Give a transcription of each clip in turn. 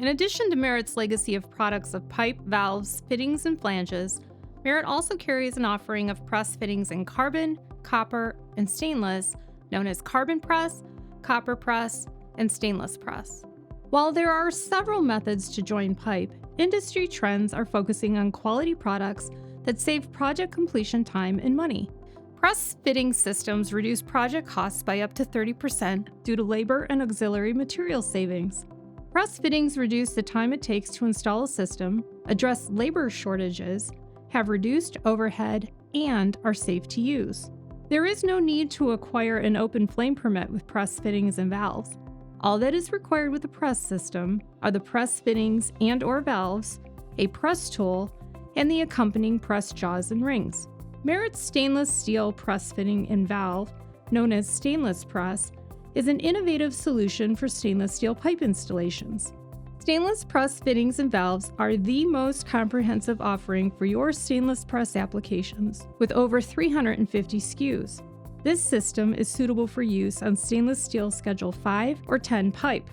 In addition to Merit's legacy of products of pipe, valves, fittings, and flanges, Merit also carries an offering of press fittings in carbon, copper, and stainless, known as carbon press, copper press, and stainless press. While there are several methods to join pipe, industry trends are focusing on quality products that save project completion time and money. Press fitting systems reduce project costs by up to 30% due to labor and auxiliary material savings. Press fittings reduce the time it takes to install a system, address labor shortages, have reduced overhead, and are safe to use. There is no need to acquire an open flame permit with press fittings and valves. All that is required with a press system are the press fittings and/or valves, a press tool, and the accompanying press jaws and rings. Merit's stainless steel press fitting and valve, known as stainless press, is an innovative solution for stainless steel pipe installations. Stainless press fittings and valves are the most comprehensive offering for your stainless press applications, with over 350 SKUs. This system is suitable for use on stainless steel Schedule 5 or 10 pipe.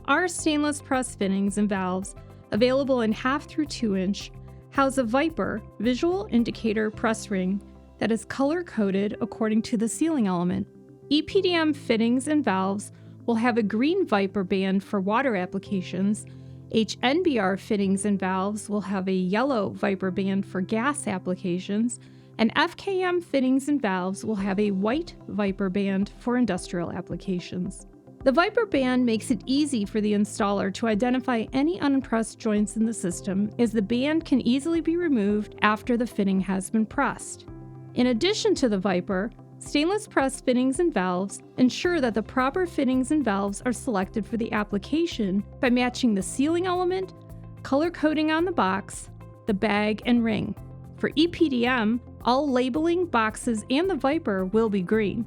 Our stainless press fittings and valves, available in 1/2 through 2 inch, house a VIPR visual indicator press ring that is color-coded according to the sealing element. EPDM fittings and valves will have a green VIPR band for water applications. HNBR fittings and valves will have a yellow VIPR band for gas applications, and FKM fittings and valves will have a white VIPR band for industrial applications. The VIPR band makes it easy for the installer to identify any unpressed joints in the system, as the band can easily be removed after the fitting has been pressed. In addition to the VIPR, stainless press fittings and valves ensure that the proper fittings and valves are selected for the application by matching the sealing element, color coding on the box, the bag, and ring. For EPDM, all labeling, boxes, and the VIPR will be green.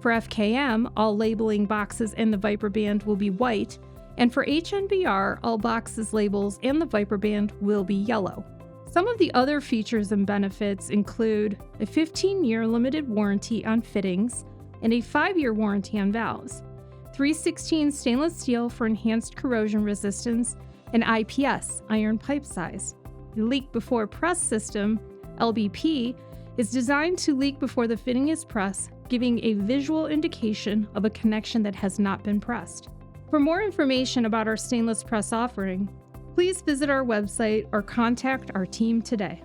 For FKM, all labeling, boxes, and the VIPR band will be white, and for HNBR, all boxes, labels, and the VIPR band will be yellow. Some of the other features and benefits include a 15-year limited warranty on fittings and a 5-year warranty on valves, 3/16 stainless steel for enhanced corrosion resistance, and IPS, iron pipe size. The leak before press system, LBP, is designed to leak before the fitting is pressed, giving a visual indication of a connection that has not been pressed. For more information about our stainless press offering, please visit our website or contact our team today.